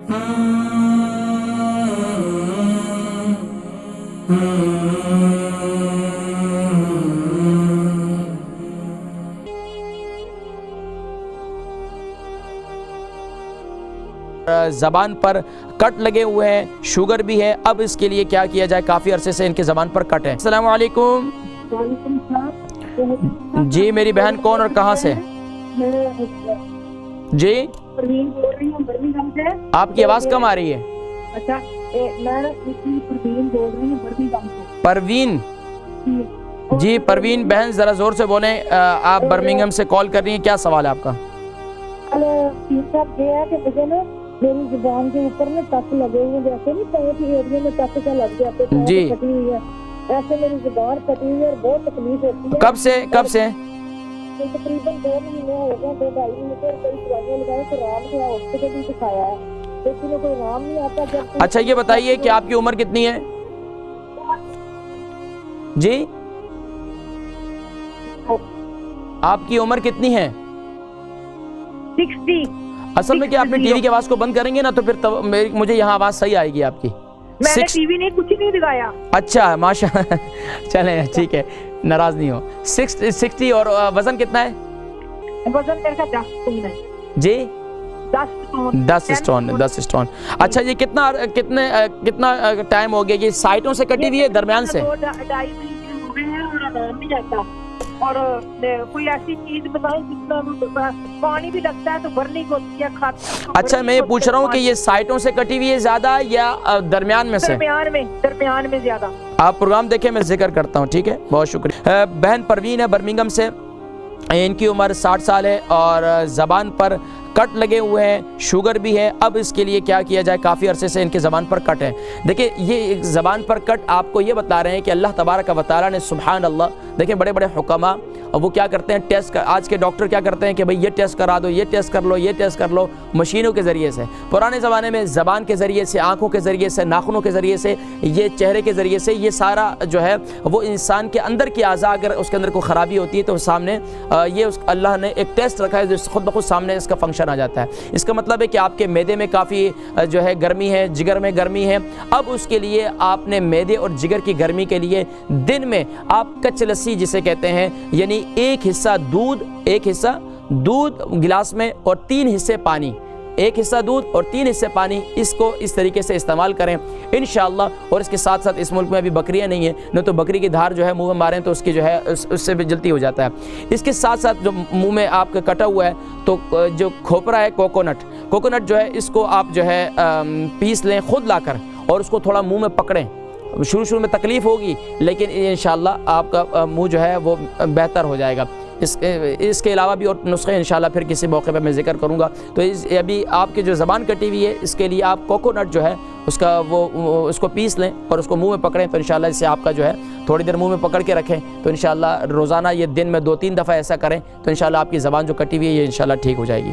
زبان پر کٹ لگے ہوئے ہیں، شوگر بھی ہے، اب اس کے لیے کیا کیا جائے؟ کافی عرصے سے ان کے زبان پر کٹ ہے۔ السلام علیکم۔ جی میری بہن کون اور کہاں سے؟ جی پروین بول رہی ہوں برمنگھم سے۔ آپ کی آواز کم آ رہی ہے۔ اچھا میں پروین بول رہی ہوں برمنگھم سے۔ پروین؟ جی پروین بہن ذرا زور سے بولیں، آپ برمنگھم سے کال کر رہی ہیں، کیا سوال ہے آپ کا؟ صاحب یہ ہے کہ مجھے نا میری زبان کے اوپر میں ٹک لگے ہوئے، جیسے نہیں پاؤں کی ایریا میں ٹک کا لگ جاتے ہیں، جی کٹی ہوئی ہے، ایسے میری زبان کٹی ہوئی ہے اور بہت تکلیف ہوتی ہے۔ کب سے؟ تقریباً 2 مہینے ہو گئے، 2-2.5 مہینے سے کئی دوائیاں لگائی تو آرام سے ہاسپٹل بھی دکھایا ہے لیکن کوئی آرام نہیں آتا۔ جب اچھا یہ بتائیے کہ آپ کی عمر کتنی ہے؟ جی آپ کی عمر کتنی ہے؟ 60۔ اصل میں کیا آپ نے ٹی وی کی آواز کو بند کریں گے نا تو پھر مجھے یہاں آواز صحیح آئے گی آپ کی۔ میں نے ٹی وی نہیں کچھ نہیں دکھایا۔ اچھا ماشاء اللہ، چلیں ٹھیک ہے، ناراض نہیں ہو۔ 60 اور وزن کتنا ہے؟ وزن میرے کا 10 سٹون ہے۔ جی 10 سٹون۔ 10 سٹون۔ اچھا یہ کتنا ٹائم ہو گیا؟ یہ سائٹوں سے کٹی ہوئی ہے درمیان سے؟ 2-2.5 مہینے ہو گئے ہیں اور آرام نہیں آتا، اور کوئی ایسی چیز بتائیں جس میں پانی بھی لگتا ہے تو بھرنی کو ہوتی ہے کھاتے۔ اچھا میں یہ پوچھ رہا ہوں کہ یہ سائٹوں سے کٹی ہوئی ہے زیادہ یا درمیان میں سے؟ درمیان میں زیادہ۔ آپ پروگرام دیکھیں، میں ذکر کرتا ہوں، ٹھیک ہے؟ بہت شکریہ۔ بہن پروین ہے برمنگھم سے، ان کی عمر 60 سال ہے اور زبان پر کٹ لگے ہوئے ہیں، شوگر بھی ہے، اب اس کے لیے کیا کیا جائے؟ کافی عرصے سے ان کے زبان پر کٹ ہے۔ دیکھیں یہ زبان پر کٹ آپ کو یہ بتا رہے ہیں کہ اللہ تبارک و تعالیٰ نے سبحان اللہ، دیکھیں بڑے بڑے حکماء وہ کیا کرتے ہیں، ٹیسٹ، آج کے ڈاکٹر کیا کرتے ہیں کہ بھئی یہ ٹیسٹ کرا دو، یہ ٹیسٹ کر لو، یہ ٹیسٹ کر لو، مشینوں کے ذریعے سے۔ پرانے زمانے میں زبان کے ذریعے سے، آنکھوں کے ذریعے سے، ناخنوں کے ذریعے سے، یہ چہرے کے ذریعے سے، یہ سارا جو ہے وہ انسان کے اندر کی اعضاء اگر اس کے اندر کوئی خرابی ہوتی ہے تو سامنے یہ اللہ نے ایک ٹیسٹ رکھا ہے جو خود بخود سامنے اس کا فنکشن آ جاتا ہے۔ اس کا مطلب ہے کہ آپ کے معدے میں کافی جو ہے گرمی ہے، جگر میں گرمی ہے، اب اس کے لیے آپ نے معدے اور جگر کی گرمی کے لیے دن میں آپ کچ لسی جسے کہتے ہیں، یعنی ایک حصہ دودھ گلاس میں اور 3 حصے پانی، 1 حصہ دودھ اور 3 حصے پانی، اس کو اس طریقے سے استعمال کریں انشاءاللہ۔ اور اس کے ساتھ ساتھ اس ملک میں ابھی بکریاں نہیں ہیں، نہ تو بکری کی دھار جو ہے منہ میں ماریں تو اس کی جو ہے اس سے بھی جلتی ہو جاتا ہے۔ اس کے ساتھ ساتھ جو منہ میں آپ کا کٹا ہوا ہے تو جو کھوپرا ہے کوکونٹ جو ہے اس کو آپ جو ہے پیس لیں خود لا کر اور اس کو تھوڑا منہ میں پکڑیں۔ شروع میں تکلیف ہوگی لیکن انشاءاللہ آپ کا منہ جو ہے وہ بہتر ہو جائے گا۔ اس کے علاوہ بھی اور نسخے انشاءاللہ پھر کسی موقع پہ میں ذکر کروں گا۔ تو ابھی آپ کی جو زبان کٹی ہوئی ہے اس کے لیے آپ کوکونٹ جو ہے اس کو پیس لیں اور اس کو منہ میں پکڑیں تو انشاءاللہ اس سے آپ کا جو ہے تھوڑی دیر منہ میں پکڑ کے رکھیں تو انشاءاللہ روزانہ یہ دن میں 2-3 دفعہ ایسا کریں تو انشاءاللہ آپ کی زبان جو کٹی ہوئی ہے یہ انشاءاللہ ٹھیک ہو جائے گی۔